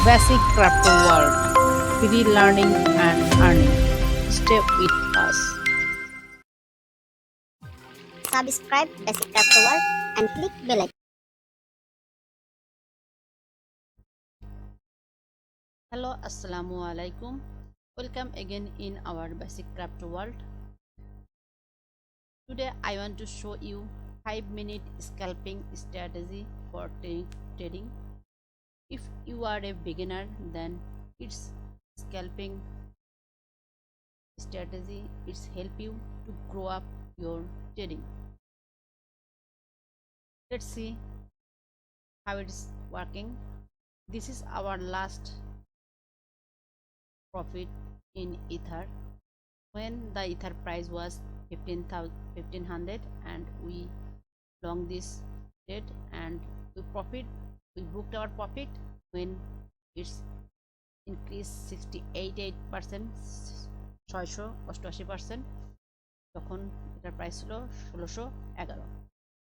Basic Crypto World. Free learning and earning. Stay with us. Subscribe Basic Crypto World and click bell icon. Hello, Assalamu alaikum. Welcome again in our Basic Crypto World. Today I want to show you 5-minute scalping strategy for trading. If you are a beginner, then it's scalping strategy. It's help you to grow up your trading. Let's see how it's working. This is our last profit in Ether when the Ether price was 1500 and we long this trade and we booked our profit when it's increased 68% 688% তখন এটার price ছিল 1611।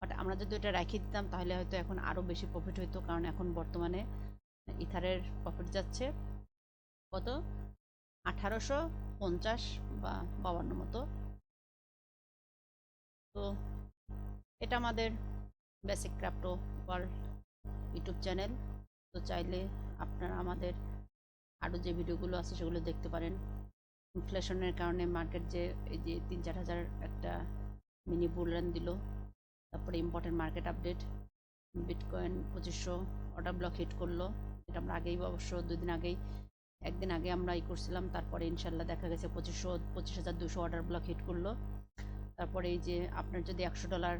But আমরা যদি এটা রেখে দিতাম তাহলে হয়তো এখন আরো বেশি প্রফিট হইতো, কারণ এখন বর্তমানে ইথারের প্রফিট যাচ্ছে কত 1850 বা 52 মতো। তো এটা আমাদের basic crypto world YouTube channel. তো চাইলে আপনারা আমাদের আরও যে ভিডিওগুলো আছে সেগুলো দেখতে পারেন। ইনফ্লেশনের কারণে মার্কেট যে এই যে 3-4 হাজার একটা মিনি বুল রান দিল, তারপরে important market update, bitcoin 2500 order block hit করলো, এটা আমরা আগেই অবশ্য একদিন আগে আমরা করছিলাম। তারপরে ইনশাল্লাহ দেখা গেছে 25,200 অর্ডার ব্লক হিট করলো। তারপরে এই যে আপনার যদি $100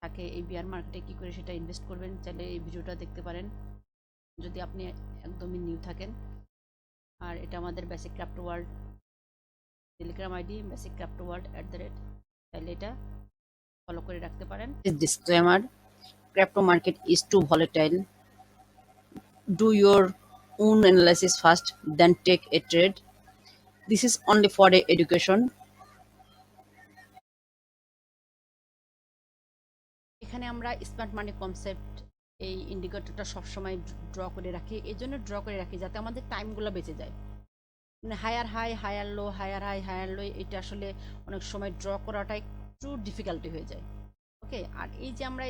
থাকে এই বিয়ার মার্কেটে কী করে সেটা ইনভেস্ট করবেন, চাইলে এই ভিডিওটা দেখতে পারেন যদি আপনি একদমই নিউ থাকেন। আর এটা আমাদের basic crypto world Telegram ID, basic crypto world @ চাইলে এটা ফলো করে রাখতে পারেন। Disclaimer: crypto market is too volatile. Do your own analysis first, then take a trade. This is only for education. এখানে আমরা স্মার্ট মানি কনসেপ্ট এই ইন্ডিকেটরটা সবসময় draw করে রাখি। এই জন্য ড্র করে রাখি যাতে আমাদের টাইমগুলো বেঁচে যায়। মানে higher high higher low, higher high higher low, এটা আসলে অনেক সময় ড্র করাটা একটু ডিফিকাল্টি হয়ে যায়। ওকে, আর এই যে আমরা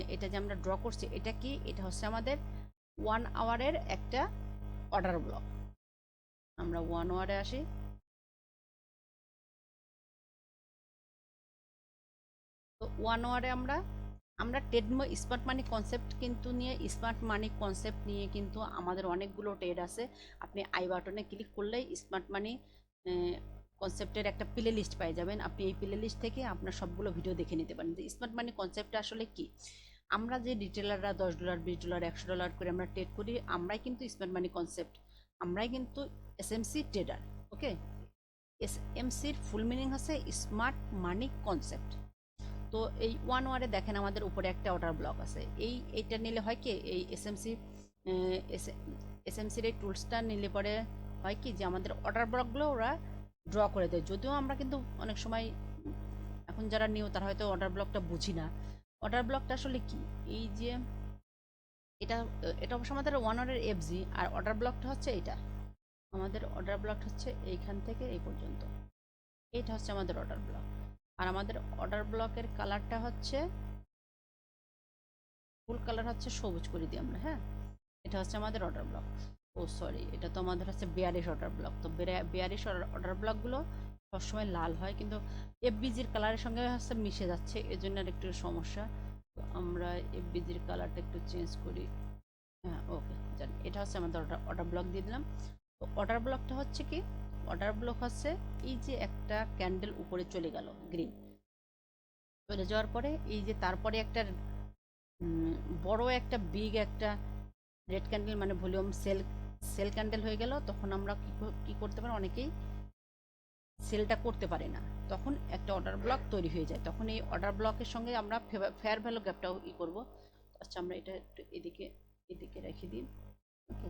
এটা যে আমরা ড্র করছি এটা কি, এটা হচ্ছে আমাদের 1 আওয়ারের একটা অর্ডার ব্লক। আমরা 1 আওয়ারে আসি। তো 1 আওয়ারে আমরা ট্রেডমো স্মার্ট মানি কনসেপ্ট নিয়ে কিন্তু আমাদের অনেকগুলো ট্রেড আছে। আপনি আই বাটনে ক্লিক করলেই স্মার্ট মানি কনসেপ্টের একটা প্লে লিস্ট পেয়ে যাবেন। আপনি এই প্লে লিস্ট থেকে আপনার সবগুলো ভিডিও দেখে নিতে পারেন যে স্মার্ট মানি কনসেপ্টটা আসলে কি। আমরা যে রিটেলাররা $10 $20 $100 করে আমরা ট্রেড করি, আমরাই কিন্তু স্মার্ট মানি কনসেপ্ট, আমরাই কিন্তু এসএমসি ট্রেডার। ওকে, এসএমসির ফুল মিনিং হচ্ছে স্মার্ট মানি কনসেপ্ট। তো এই 1 আওয়ারে দেখেন আমাদের উপরে একটা অর্ডার ব্লক আছে। এইটা নিলে হয় কি, এই এসএমসির এই টুলসটা নিলে পরে হয় কি যে আমাদের অর্ডার ব্লকগুলো ওরা ড্র করে দেয়। যদিও আমরা কিন্তু অনেক সময় এখন যারা নিউ তারা হয়তো অর্ডার ব্লকটা বুঝি না। অর্ডার ব্লকটা আসলে কি, এই যে এটা অবশ্য আমাদের 1 আওয়ারের এফজি, আর অর্ডার ব্লকটা হচ্ছে এটা। আমাদের অর্ডার ব্লক হচ্ছে এইখান থেকে এই পর্যন্ত, এইটা হচ্ছে আমাদের অর্ডার ব্লক। আর আমাদের অর্ডার ব্লকের কালারটা হচ্ছে ফুল কালার হচ্ছে সবুজ করে দিই আমরা। হ্যাঁ, এটা হচ্ছে আমাদের অর্ডার ব্লক। ও সরি, এটা তো আমাদের হচ্ছে বেয়ারিশ অর্ডার ব্লক। তো বেয়ারিশ অর্ডার ব্লকগুলো সবসময় লাল হয়, কিন্তু এফবিজির কালারের সঙ্গে হচ্ছে মিশে যাচ্ছে, এজন্য আর একটু সমস্যা। তো আমরা এফবিজির কালারটা একটু চেঞ্জ করি। হ্যাঁ, ওকে, জানি এটা হচ্ছে আমাদের অর্ডার ব্লক দিয়ে দিলাম। তো অর্ডার ব্লকটা হচ্ছে কি, অর্ডার ব্লক হচ্ছে এই যে একটা ক্যান্ডেল উপরে চলে গেল গ্রিন, চলে যাওয়ার পরে এই যে তারপরে একটা বড় একটা বিগ একটা রেড ক্যান্ডেল মানে ভলিউম সেল ক্যান্ডেল হয়ে গেল। তখন আমরা কি করতে পারি, অনেকেই সেলটা করতে পারে না, তখন একটা অর্ডার ব্লক তৈরি হয়ে যায়। তখন এই অর্ডার ব্লকের সঙ্গে আমরা ফেয়ার ভ্যালু গ্যাপটাও করব। আচ্ছা, আমরা এটা একটু এদিকে রেখে দিই। ওকে,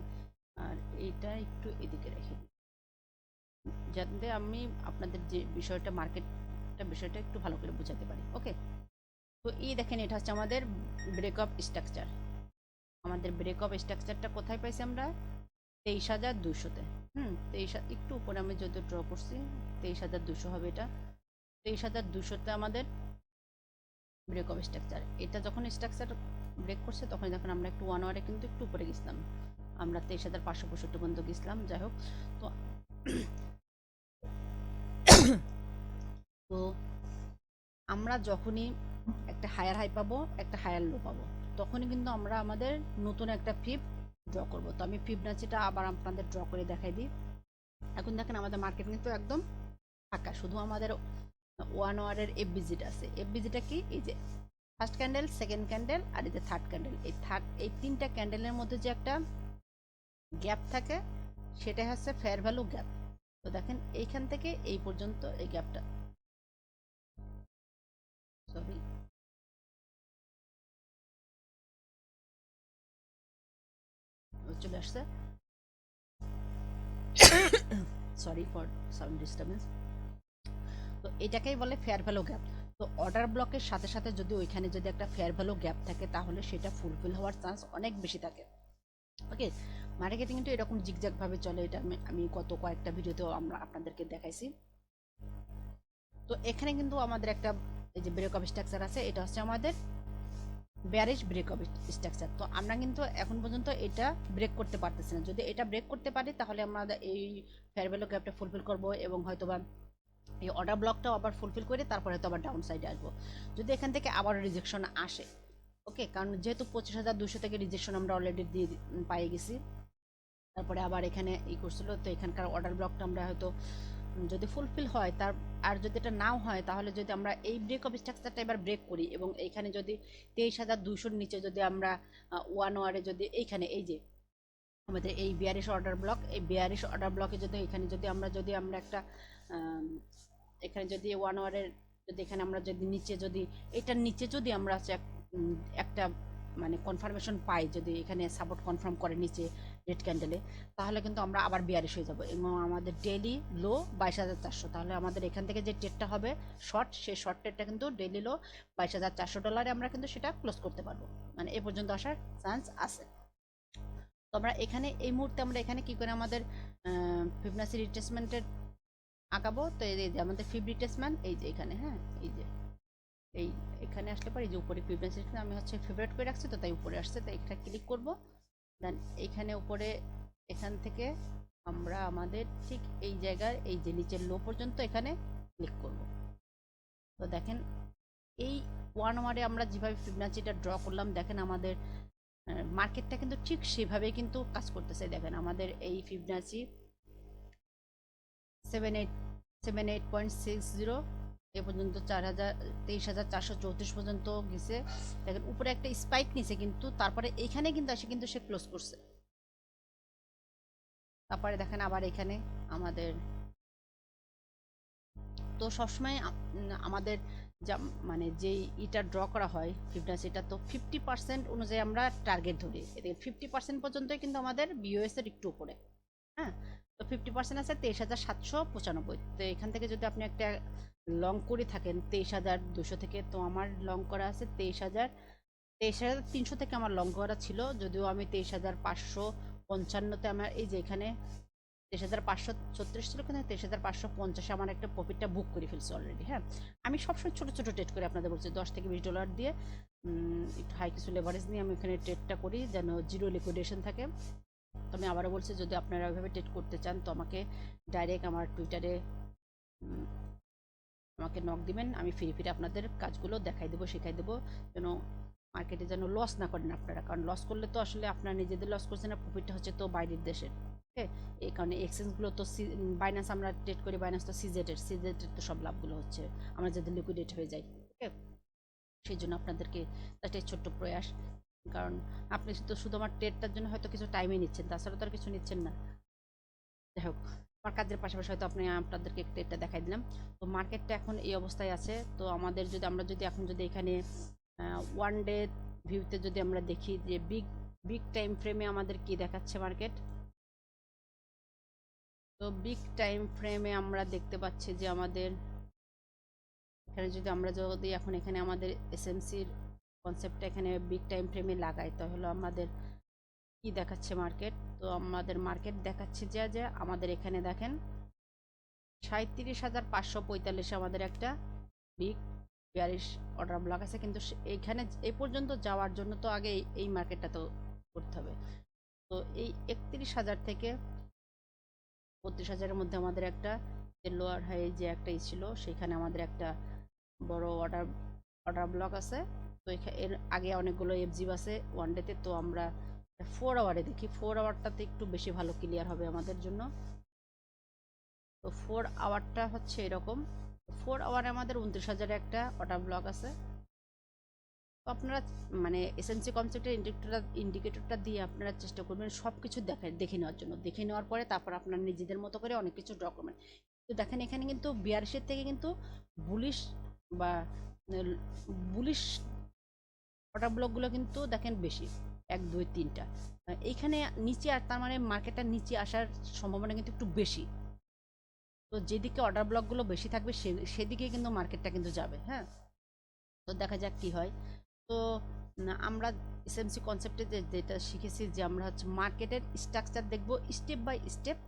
আর এইটা একটু এদিকে রেখে দিই যাতে আমি আপনাদের যে বিষয়টা একটু ভালো করে বোঝাতে পারি। ওকে, তো এই দেখেন এটা হচ্ছে আমাদের ব্রেকআপ স্ট্রাকচার। আমাদের ব্রেকআপ স্ট্রাকচারটা কোথায় পাইছি আমরা 23,200-তে। 23 একটু উপরে আমি যদি ড্র করছি 23,200 হবে এটা। 23,200-তে আমাদের ব্রেকআপ স্ট্রাকচার। এটা যখন স্ট্রাকচার ব্রেক করছে তখন যখন আমরা একটু 1 আওয়ারে কিন্তু একটু উপরে গেছিলাম, আমরা 23,565 পর্যন্ত গেছিলাম। যাই হোক, তো তো আমরা যখনই একটা হায়ার হাই পাবো, একটা হায়ার লো পাবো, তখনই কিন্তু আমরা আমাদের নতুন একটা ফিব ড্র করব। তো আমি ফিবনাচিটা আবার আপনাদের ড্র করে দেখাই দিই। এখন দেখেন আমাদের মার্কেট কিন্তু একদম ফাঁকা, শুধু আমাদের 1 আওয়ারের এফবিজিটা আছে। এফবিজিটা কি? এই যে ফার্স্ট ক্যান্ডেল, সেকেন্ড ক্যান্ডেল আর এই যে থার্ড ক্যান্ডেল, এই তিনটা ক্যান্ডেলের মধ্যে যে একটা গ্যাপ থাকে সেটা হচ্ছে ফেয়ার ভ্যালু গ্যাপ। তো দেখেন এইখান থেকে এই পর্যন্ত এই গ্যাপটা, সরি চলে আসছে, সরি ফর সাউন্ড ডিস্টারবেন্স। তো এটাকেই বলে ফেয়ার ভ্যালু গ্যাপ। তো অর্ডার ব্লকের সাথে সাথে যদি ওইখানে যদি একটা ফেয়ার ভ্যালু গ্যাপ থাকে তাহলে সেটা ফুলফিল হওয়ার চান্স অনেক বেশি থাকে। ওকে, মার্কেটিং কিন্তু এরকম জিগজ্যাগ ভাবে চলে, এটা আমি গত কয়েকটা ভিডিওতেও আমরা আপনাদেরকে দেখাইছি। তো এখানে কিন্তু আমাদের একটা এই যে ব্রেকআপ স্ট্রাকচার আছে, এটা হচ্ছে আমাদের ব্যারিশ ব্রেকআপ স্ট্রাকচার। তো আমরা কিন্তু এখন পর্যন্ত এটা ব্রেক করতে পারতেছি না। যদি এটা ব্রেক করতে পারি তাহলে আমরা এই ফেয়ার ভ্যালু গ্যাপটা ফুলফিল করব এবং হয়তোবা এই অর্ডার ব্লকটাও আবার ফুলফিল করে তারপরে হয়তো আবার ডাউন সাইডে আসবো। যদি এখান থেকে আবার রিজেকশন আসে, ওকে, কারণ যেহেতু 25,200 থেকে রিজেকশন আমরা অলরেডি দিয়ে পাই গেছি, তারপরে আবার এখানে করছিল, তো এখানকার অর্ডার ব্লকটা আমরা হয়তো যদি ফুলফিল হয় তার, আর যদি এটা নাও হয় তাহলে যদি আমরা এই ব্রেক অফ স্ট্রাকচারটা এবার ব্রেক করি এবং এইখানে যদি 23,200-র নিচে যদি আমরা 1 আওয়ারে যদি এইখানে এই যে আমাদের এই বিয়ারিশ অর্ডার ব্লক, এই বিয়ারিশ অর্ডার ব্লকে যদি এখানে যদি আমরা একটা এখানে যদি 1 আওয়ারের যদি এখানে আমরা যদি নিচে যদি এটার নিচে যদি আমরা একটা মানে কনফার্মেশন পাই, যদি এখানে সাপোর্ট কনফার্ম করে নিচে রেড ক্যান্ডেলে, তাহলে কিন্তু আমরা আবার বিয়ারিশ হয়ে যাব এবং আমাদের ডেইলি লো 22,400। তাহলে আমাদের এখান থেকে যে ট্রেডটা হবে শর্ট, সেই শর্ট ট্রেডটা কিন্তু ডেইলি লো $22,400 আমরা কিন্তু সেটা ক্লোজ করতে পারবো, মানে এ পর্যন্ত আসার চান্স আছে। তো আমরা এখানে এই মুহূর্তে আমরা এখানে কি করে আমাদের ফিবনাসি রিট্রেসমেন্টের আঁকাবো। তো এই যে আমাদের ফিব রিট্রেসমেন্ট এই যে এখানে, হ্যাঁ এই যে এই এখানে আসলে পরে এই যে উপরে ফিবনাসি আমি হচ্ছে ফেভারিট করে রাখছি, তো তাই উপরে আসছে, তাই এটা ক্লিক করব। দেন এইখানে উপরে এখান থেকে আমরা আমাদের ঠিক এই জায়গার এই যে নিচের লো পর্যন্ত এখানে ক্লিক করব। তো দেখেন এই 1 আওয়ারে আমরা যেভাবে ফিবনাচিটা ড্র করলাম, দেখেন আমাদের মার্কেটটা কিন্তু ঠিক সেভাবেই কিন্তু কাজ করতেছে। দেখেন আমাদের এই ফিবনাচি 78.60 এ পর্যন্ত 23,434 পর্যন্ত গেছে। দেখেন উপরে একটা স্পাইক নিছে, কিন্তু তারপরে এইখানে কিন্তু এসে কিন্তু সে ক্লোজ করছে। তারপরে দেখেন আবার এখানে আমাদের, তো সবসময় আমাদের যা মানে যেই ইটা ড্র করা হয় ফিবনাচিটা, তো 50% অনুযায়ী আমরা টার্গেট ধরি। এদিকে 50% পর্যন্তই কিন্তু আমাদের বিওএস এর একটু উপরে, হ্যাঁ। তো 50% আছে 23,795। তো এখান থেকে যদি আপনি একটা লং করে থাকেন 23,200 থেকে, তো আমার লং করা আছে 23,300 থেকে আমার লং করা ছিল, যদিও আমি 23,555-তে আমার এই যে এখানে 23,536 ছিল, কিন্তু 23,550 আমার একটা প্রফিটটা বুক করে ফেলছি অলরেডি। হ্যাঁ, আমি সবসময় ছোট ছোট ট্রেড করে আপনাদের বলছি, $10 থেকে $20 দিয়ে একটু হাই কিছু লেভারেজ নিয়ে আমি এখানে ট্রেডটা করি যেন জিরো লিকুইডেশন থাকে। তো আমি আবারও বলছি, যদি আপনারা ওইভাবে ট্রেড করতে চান তো আমাকে ডাইরেক্ট আমার টুইটারে আমাকে নক দিবেন, আমি ফিরে ফিরে আপনাদের কাজগুলো দেখাই দেবো, শেখাই দেবো, যেন মার্কেটে যেন লস না করেন আপনারা। কারণ লস করলে তো আসলে আপনারা নিজেদের লস করছেন না, প্রফিটটা হচ্ছে তো বাইরের দেশের। ওকে, এই কারণে এক্সচেঞ্জগুলো তো বাইন্যান্স আমরা ট্রেড করি, বাইন্যান্স তো সিজেটের তো সব লাভগুলো হচ্ছে আমরা যদি লিকুইডেট হয়ে যাই। ওকে, সেই জন্য আপনাদেরকে একটা ছোট্ট প্রয়াস, কারণ আপনি তো শুধু আমার ট্রেডটার জন্য হয়তো কিছু টাইমে নিচ্ছেন, তাছাড়া তো আর কিছু নিচ্ছেন না। যাই হোক, আমার কাজের পাশাপাশি হয়তো আপনাদেরকে ট্রেডটা দেখাই দিলাম। তো মার্কেটটা এখন এই অবস্থায় আছে। তো আমাদের যদি আমরা যদি এখন যদি এখানে 1 ডে ভিউতে যদি আমরা দেখি যে বিগ বিগ টাইম ফ্রেমে আমাদের কি দেখাচ্ছে মার্কেট, তো বিগ টাইম ফ্রেমে আমরা দেখতে পাচ্ছি যে আমাদের এখানে যদি আমরা এখন এখানে আমাদের এসএমসির কনসেপ্টটা এখানে বিগ টাইম ফ্রেমে লাগাই, তাহলে আমাদের কি দেখাচ্ছে মার্কেট। তো আমাদের মার্কেট দেখাচ্ছে যে আমাদের এখানে দেখেন 37,545 আমাদের একটা বিগ বিয়ারিশ অর্ডার ব্লক আছে, কিন্তু এইখানে এই পর্যন্ত যাওয়ার জন্য তো আগে এই মার্কেটটা তো করতে হবে। তো এই 31,000 থেকে 32,000-এর মধ্যে আমাদের একটা যে লোয়ার হাই যে একটা ছিল, সেখানে আমাদের একটা বড় অর্ডার অর্ডার ব্লক আছে। তো এর আগে অনেকগুলো এফজি আছে ওয়ান ডেতে। তো আমরা 4 আওয়ারে দেখি, 4 আওয়ারটাতে একটু বেশি ভালো ক্লিয়ার হবে আমাদের জন্য। তো 4 আওয়ারটা হচ্ছে এরকম। 4 আওয়ারে আমাদের 29,000 একটা অর্ডার ব্লক আছে। তো আপনারা মানে এসএনসি কনসেপ্টের ইন্ডিকেটরটা দিয়ে আপনারা চেষ্টা করবেন সব কিছু দেখে নেওয়ার জন্য। দেখে নেওয়ার পরে তারপর আপনার নিজেদের মতো করে অনেক কিছু ডকুমেন্ট। তো দেখেন এখানে কিন্তু বিয়ারিশের থেকে কিন্তু বুলিশ বা বুলিশ অর্ডার ব্লকগুলো কিন্তু দেখেন বেশি, 1 2 3টা। এইখানে নিচে আর তার মানে মার্কেটটা নিচে আসার সম্ভাবনা কিন্তু একটু বেশি। তো যেদিকে অর্ডার ব্লকগুলো বেশি থাকবে সেদিকে কিন্তু মার্কেটটা কিন্তু যাবে। হ্যাঁ, তো দেখা যাক কি হয়। তো আমরা এসএমসি কনসেপ্টে যেটা শিখেছি যে আমরা হচ্ছে মার্কেটের স্ট্রাকচার দেখব, স্টেপ বাই স্টেপ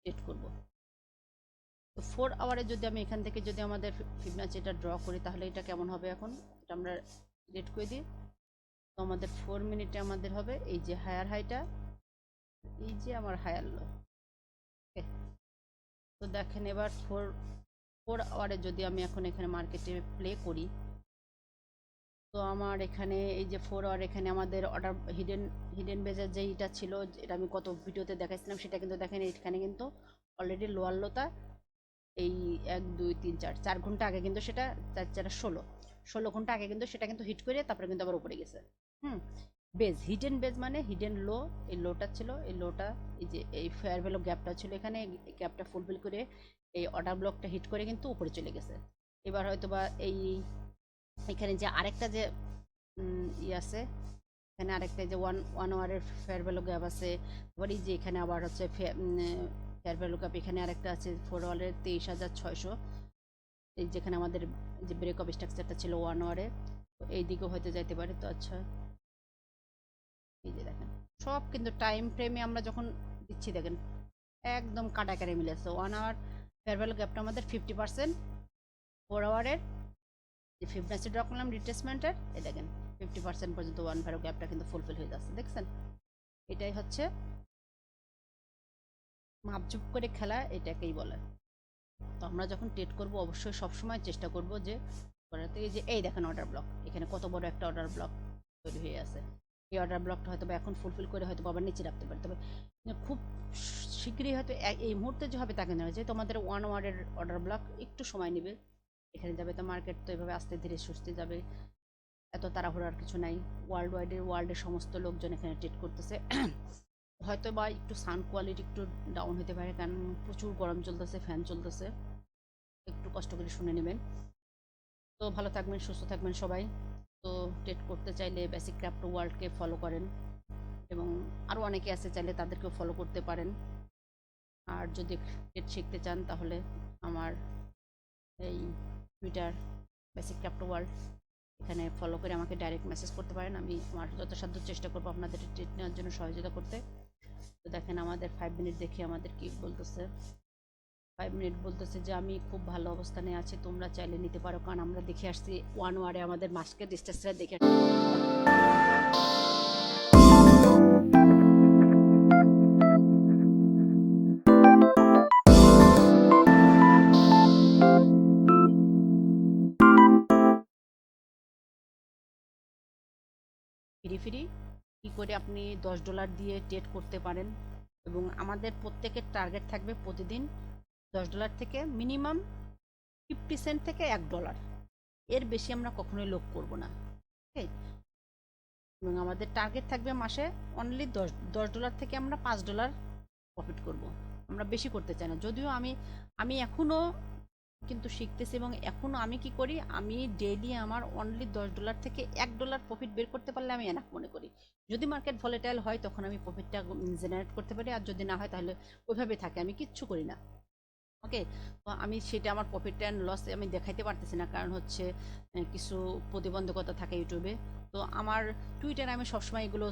ট্রেড করব। তো 4 আওয়ারে যদি আমি এখান থেকে যদি আমাদের ফিবোনাচি এটা ড্র করি, তাহলে এটা কেমন হবে? এখন এটা আমরা রেড করে দিই। তো আমাদের 4 মিনিটে আমাদের হবে এই যে হায়ার হাইটা, এই যে আমার হায়ার লো। ওকে, তো দেখেন এবার 4 আওয়ারে যদি আমি এখন এখানে মার্কেটে প্লে করি, তো আমার এখানে এই যে 4 আওয়ার এখানে আমাদের অর্ডার হিডেন বেজের যেইটা ছিল, এটা আমি কত ভিডিওতে দেখাইছিলাম, সেটা কিন্তু দেখেন এখানে কিন্তু অলরেডি লোয়ার লোটা এই 1 2 3 4 4 ঘন্টা আগে কিন্তু সেটা 4 4 16 ঘন্টা আগে কিন্তু সেটা কিন্তু হিট করে তারপরে কিন্তু আবার উপরে গেছে। হুম, বেজ হিডেন বেজ মানে হিডেন লো, এই লোটা ছিল, এই লোটা এই যে এই ফেয়ার ভ্যালু গ্যাপটা ছিল এখানে, এই গ্যাপটা ফুলফিল করে এই অর্ডার ব্লকটা হিট করে কিন্তু উপরে চলে গেছে। এবার হয়তো বা এই এখানে যে আরেকটা যে আছে, এখানে আরেকটা যে ওয়ান আওয়ারের ফেয়ার ভ্যালু গ্যাপ আছে। আবার এই যে এখানে আবার হচ্ছে ফেয়ার ভ্যালু গ্যাপ এখানে আরেকটা আছে 4 আওয়ারের 23,600, এই যেখানে আমাদের যে ব্রেক অফ স্ট্রাকচারটা ছিল 1 আওয়ারে, তো এই দিকেও হয়তো যাইতে পারে। তো আচ্ছা, এই যে দেখেন সব কিন্তু টাইম ফ্রেমে আমরা যখন দিচ্ছি দেখেন একদম কাটাকাটি মিলেছে। 1 আওয়ার ফেয়ার ভ্যালু গ্যাপটা আমাদের 50%, 4 আওয়ারের যে ফিবোনাচি ড্র করলাম রিট্রেসমেন্টের, এই দেখেন 50% পর্যন্ত ওয়ান ভ্যালু গ্যাপটা কিন্তু ফুলফিল হয়ে যাচ্ছে, দেখছেন? এটাই হচ্ছে মাপঝুপ করে খেলা, এটাকেই বলে। তো আমরা যখন ট্রেড করব অবশ্যই সবসময় চেষ্টা করব যে করাতে, এই যে এই দেখেন অর্ডার ব্লক, এখানে কত বড় একটা অর্ডার ব্লক তৈরি হয়ে আছে। এই অর্ডার ব্লকটা হয়তো বা এখন ফুলফিল করে হয়তো আবার নিচে রাখতে পারে, তবে খুব শীঘ্রই হয়তো এই মুহূর্তে যে হবে তাকে নেওয়া যায়। তোমাদের 1 আওয়ারের অর্ডার ব্লক একটু সময় নেবে এখানে যাবে। তো মার্কেট তো এভাবে আস্তে ধীরে সুস্থে যাবে, এত তাড়াহুড়ার কিছু নাই। ওয়ার্ল্ডের সমস্ত লোকজন এখানে ট্রেড করতেছে। হয়তো বা একটু সাউন্ড কোয়ালিটি একটু ডাউন হতে পারে, কারণ প্রচুর গরম চলতেছে, ফ্যান চলতেছে, একটু কষ্ট করে শুনে নেবেন। তো ভালো থাকবেন, সুস্থ থাকবেন সবাই। তো ট্রেড করতে চাইলে বেসিক ক্রাফট ওয়ার্ল্ডকে ফলো করেন, এবং আরও অনেকে আছে চাইলে তাদেরকেও ফলো করতে পারেন। আর যদি ট্রেড শিখতে চান তাহলে আমার এই টুইটার বেসিক ক্রাফট ওয়ার্ল্ড, এখানে ফলো করে আমাকে ডাইরেক্ট মেসেজ করতে পারেন। আমি আমার যথাসাধ্য চেষ্টা করবো আপনাদের ট্রিট নেওয়ার জন্য সহযোগিতা করতে। তো দেখেন আমাদের 5 মিনিট দেখে আমাদের কি বলতেছে। 5 মিনিট বলতেছে যে আমি খুব ভালো অবস্থানে আছি, তোমরা চাইলে নিতে পারো, কারণ আমরা দেখে আসছি 1 আওয়ারে আমাদের মার্কেট স্ট্রাকচার দেখে ফ্রি কী করে আপনি $10 দিয়ে ট্রেড করতে পারেন। এবং আমাদের প্রত্যেকের টার্গেট থাকবে প্রতিদিন $10 থেকে মিনিমাম 50 সেন্ট থেকে $1, এর বেশি আমরা কখনোই লোভ করব না। ওকে, এবং আমাদের টার্গেট থাকবে মাসে অনলি $10 থেকে আমরা $5 প্রফিট করব। আমরা বেশি করতে চাই না। যদিও আমি এখনও কিন্তু শিখতেছি, এবং এখনও আমি কি করি, আমি ডেইলি আমার অনলি $10 থেকে $1 প্রফিট বের করতে পারলে আমি এনাফ মনে করি। যদি মার্কেট ভলেটাইল হয় তখন আমি প্রফিটটা জেনারেট করতে পারি, আর যদি না হয় তাহলে ওইভাবে থাকে, আমি কিচ্ছু করি না। ওকে, তো আমি সেটা আমার প্রফিট অ্যান্ড লস আমি দেখাইতে পারতেছি না, কারণ হচ্ছে কিছু প্রতিবন্ধকতা থাকে ইউটিউবে। তো আমার টুইটারে আমি সবসময় এগুলো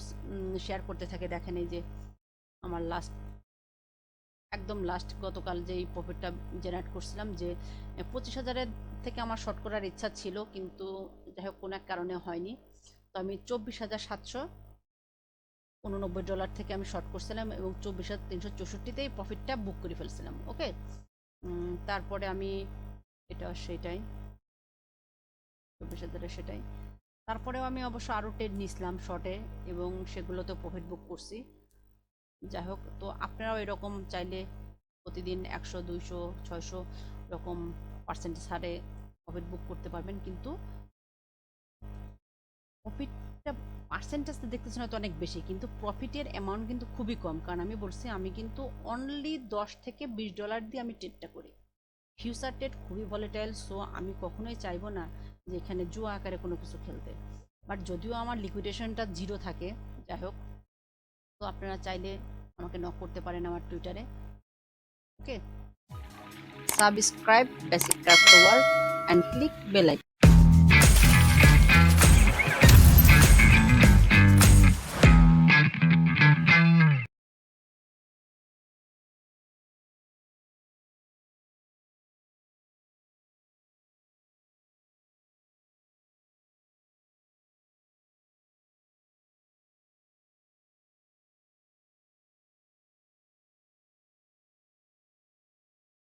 শেয়ার করতে থাকি। দেখেন এই যে আমার একদম লাস্ট গতকাল যেই প্রফিটটা জেনারেট করছিলাম, যে 25,000-এর থেকে আমার শর্ট করার ইচ্ছা ছিল, কিন্তু যাই হোক কোনো এক কারণে হয়নি। তো আমি $24,789 থেকে আমি শর্ট করছিলাম এবং 24,364-তেই প্রফিটটা বুক করে ফেলছিলাম। ওকে, তারপরে আমি এটা সেটাই 24,000-এর সেটাই। তারপরেও আমি অবশ্য আরও ট্রেড নিছিলাম শর্টে এবং সেগুলোতে প্রফিট বুক করছি। যাই হোক, তো আপনারাও এরকম চাইলে প্রতিদিন 100, 200, 600 এরকম পার্সেন্টেজ হারে প্রফিট বুক করতে পারবেন। কিন্তু প্রফিটটা পার্সেন্টেজটা দেখতেছেন হয়তো অনেক বেশি, কিন্তু প্রফিটের অ্যামাউন্ট কিন্তু খুবই কম। কারণ আমি বলছি আমি কিন্তু অনলি $10 থেকে $20 দিয়ে আমি ট্রেডটা করি। ফিউচার ট্রেড খুবই ভলেটাইল, সো আমি কখনোই চাইবো না যে এখানে জুয়া আকারে কোনো কিছু খেলতে। বাট যদিও আমার লিকুইডেশনটা জিরো থাকে, যাই হোক, তো আপনারা চাইলে আমাকে নক করতে পারেন আমার টুইটারে। Okay, subscribe basic craft world and click bell icon.